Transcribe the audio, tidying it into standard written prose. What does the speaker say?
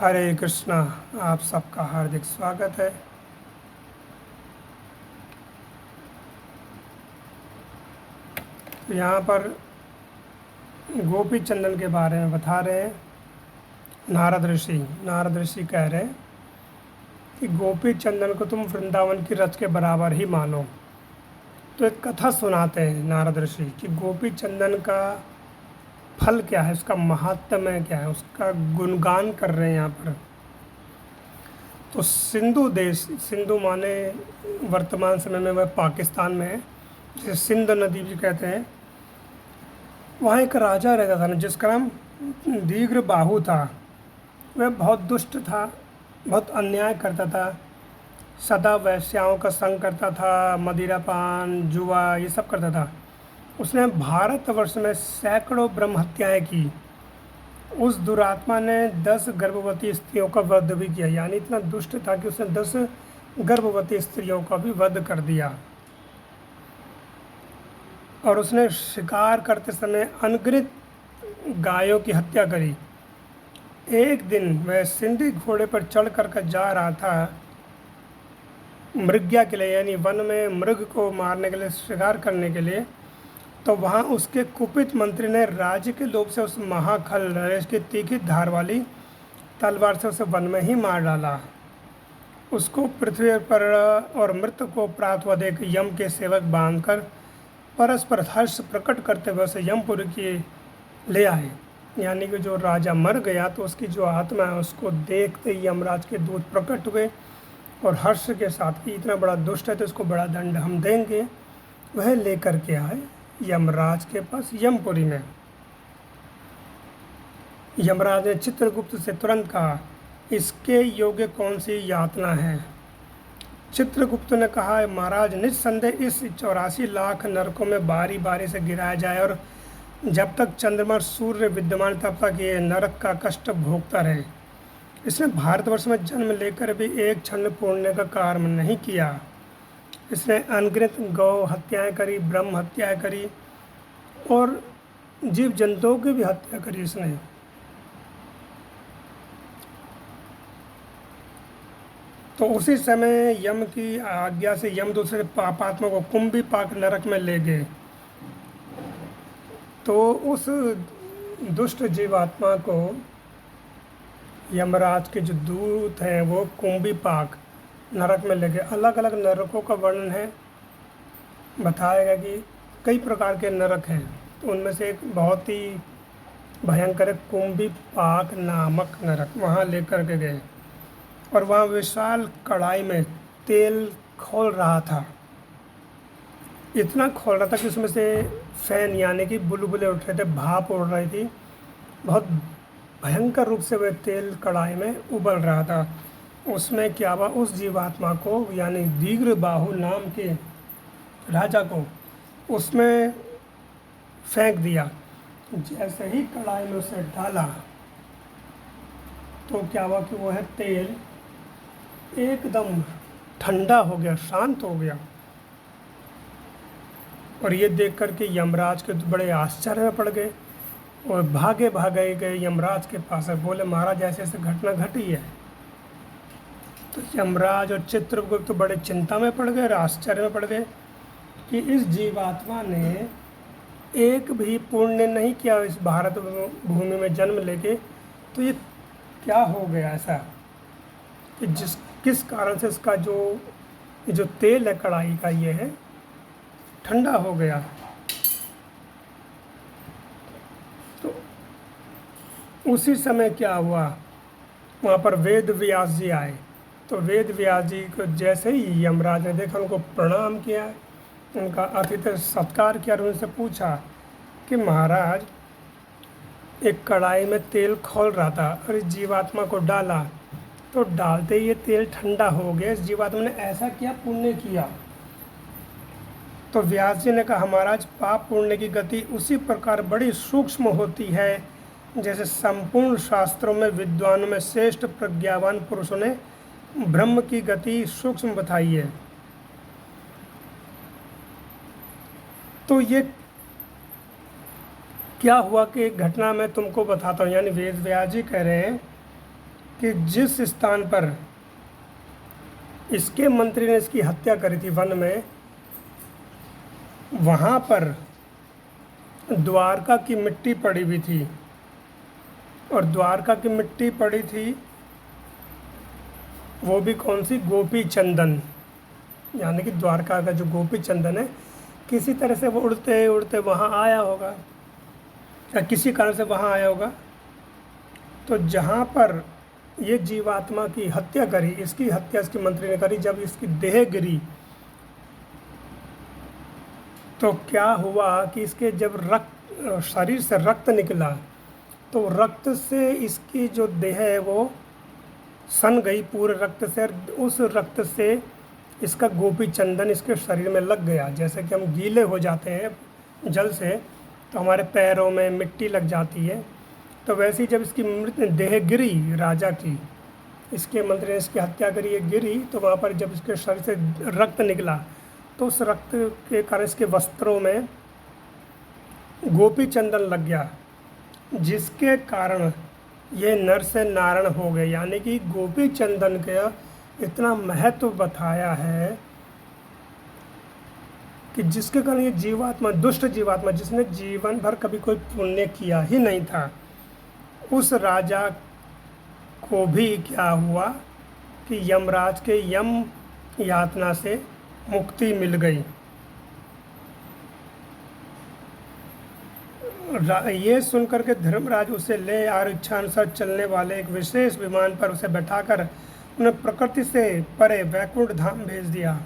हरे कृष्णा। आप सबका हार्दिक स्वागत है। तो यहाँ पर गोपी चंदन के बारे में बता रहे हैं। नारद ऋषि कह रहे हैं कि गोपी चंदन को तुम वृंदावन की रच के बराबर ही मानो। तो एक कथा सुनाते हैं नारद ऋषि कि गोपी चंदन का फल क्या है, उसका महात्म्य क्या है, उसका गुणगान कर रहे हैं यहाँ पर। तो सिंधु देश, सिंधु माने वर्तमान समय में वह पाकिस्तान में है, जिसे सिंध नदी भी कहते हैं। वहाँ एक राजा रहता था जिसका नाम दीर्घ बाहु था। वह बहुत दुष्ट था, बहुत अन्याय करता था, सदा वैश्याओं का संग करता था, मदिरापान, जुआ ये सब करता था। उसने भारतवर्ष में सैकड़ों ब्रह्म हत्याएँ की। उस दुरात्मा ने 10 गर्भवती स्त्रियों का वध भी किया, यानी इतना दुष्ट था कि उसने 10 गर्भवती स्त्रियों का भी वध कर दिया। और उसने शिकार करते समय अनगिनत गायों की हत्या करी। एक दिन वह सिंधी घोड़े पर चढ़ कर जा रहा था मृग्या के लिए, यानी वन में मृग को मारने के लिए, शिकार करने के लिए। तो वहाँ उसके कुपित मंत्री ने राज्य के लोभ से उस महाखल नरेश की तीखी धार वाली तलवार से उसे वन में ही मार डाला। उसको पृथ्वी पर और मृत को प्राप्त हुआ देख यम के सेवक बांधकर परस्पर हर्ष प्रकट करते हुए उसे यमपुरी की ले आए। यानी कि जो राजा मर गया तो उसकी जो आत्मा है उसको देखते ही यमराज के दूत प्रकट हुए और हर्ष के साथ कि इतना बड़ा दुष्ट है तो इसको बड़ा दंड हम देंगे। वह लेकर के आए यमराज के पास यमपुरी में। यमराज ने चित्रगुप्त से तुरंत कहा, इसके योग्य कौन सी यातना है। चित्रगुप्त ने कहा, महाराज निस्संदेह इस 84 लाख नरकों में बारी बारी से गिराया जाए और जब तक चंद्रमा सूर्य विद्यमान तब तक ये नरक का कष्ट भोगता रहे। इसने भारतवर्ष में जन्म लेकर भी एक क्षण पुण्य का कार्य नहीं किया। इसने अनगिनत गौ हत्याएं करी, ब्रह्म हत्याएं करी और जीव जंतुओं की भी हत्या करी इसने। तो उसी समय यम की आज्ञा से यम दूसरे पापात्मा को कुंभी पाक नरक में ले गए। तो उस दुष्ट जीवात्मा को यमराज के जो दूत हैं वो कुंभी पाक नरक में ले गए। अलग अलग नरकों का वर्णन है, बताया गया कि कई प्रकार के नरक हैं। तो उनमें से एक बहुत ही भयंकर है कुंभी पाक नामक नरक। वहाँ लेकर के गए और वहाँ विशाल कढ़ाई में तेल खौल रहा था। इतना खौल रहा था कि उसमें से फैन यानी कि बुलबुले उठ रहे थे, भाप उड़ रही थी। बहुत भयंकर रूप से वह तेल कढ़ाई में उबल रहा था। उसमें क्या हुआ, उस जीवात्मा को यानी दीर्घ बाहु नाम के राजा को उसमें फेंक दिया। जैसे ही कढ़ाई में उसे डाला तो क्या हुआ कि वह तेल एकदम ठंडा हो गया, शांत हो गया। और ये देख कर के यमराज के तो बड़े आश्चर्य में पड़ गए और भागे भागे गए यमराज के पास और बोले, महाराज ऐसे ऐसे घटना घटी है। तो यमराज और चित्रगुप्त तो बड़े चिंता में पड़ गए और आश्चर्य में पड़ गए कि इस जीवात्मा ने एक भी पुण्य नहीं किया इस भारत भूमि में जन्म लेके। तो ये क्या हो गया ऐसा कि किस कारण से इसका जो तेल है कढ़ाई का ये है ठंडा हो गया। तो उसी समय क्या हुआ, वहाँ पर वेद व्यास जी आए। तो वेद व्यास जी को जैसे ही यमराज ने देखा, उनको प्रणाम किया, उनका आतिथ्य सत्कार किया और उनसे पूछा कि महाराज एक कढ़ाई में तेल खौल रहा था और इस जीवात्मा को डाला तो डालते ही ये तेल ठंडा हो गया। इस जीवात्मा ने ऐसा क्या पुण्य किया। तो व्यास जी ने कहा, महाराज पाप पुण्य की गति उसी प्रकार बड़ी सूक्ष्म होती है जैसे संपूर्ण शास्त्रों में विद्वानों में श्रेष्ठ प्रज्ञावान पुरुषों ने ब्रह्म की गति सूक्ष्म बताई है। तो ये क्या हुआ कि एक घटना मैं तुमको बताता हूँ। यानी वेद व्यास जी कह रहे हैं कि जिस स्थान पर इसके मंत्री ने इसकी हत्या करी थी वन में, वहाँ पर द्वारका की मिट्टी पड़ी हुई थी, और द्वारका की मिट्टी पड़ी थी वो भी कौन सी, गोपी चंदन। यानी कि द्वारका का जो गोपी चंदन है, किसी तरह से वो उड़ते उड़ते वहाँ आया होगा, या किसी कारण से वहाँ आया होगा। तो जहाँ पर ये जीवात्मा की हत्या करी, इसकी हत्या इसके मंत्री ने करी, जब इसकी देह गिरी तो क्या हुआ कि इसके जब रक्त, शरीर से रक्त निकला, तो रक्त से इसकी जो देह है वो सन गई पूरे रक्त से, और उस रक्त से इसका गोपी चंदन इसके शरीर में लग गया। जैसे कि हम गीले हो जाते हैं जल से तो हमारे पैरों में मिट्टी लग जाती है, तो वैसे ही जब इसकी मृत देह गिरी राजा की, इसके मंत्री ने इसकी हत्या करी, ये गिरी, तो वहाँ पर जब इसके शरीर से रक्त निकला तो उस रक्त के कारण इसके वस्त्रों में गोपी चंदन लग गया, जिसके कारण ये नर से नारायण हो गए। यानी कि गोपी चंदन का इतना महत्व बताया है कि जिसके कारण ये जीवात्मा, दुष्ट जीवात्मा, जिसने जीवन भर कभी कोई पुण्य किया ही नहीं था, उस राजा को भी क्या हुआ कि यमराज के यम यातना से मुक्ति मिल गई। ये सुनकर के धर्मराज उसे ले और इच्छानुसार चलने वाले एक विशेष विमान पर उसे बैठाकर उन्हें प्रकृति से परे वैकुंठ धाम भेज दिया।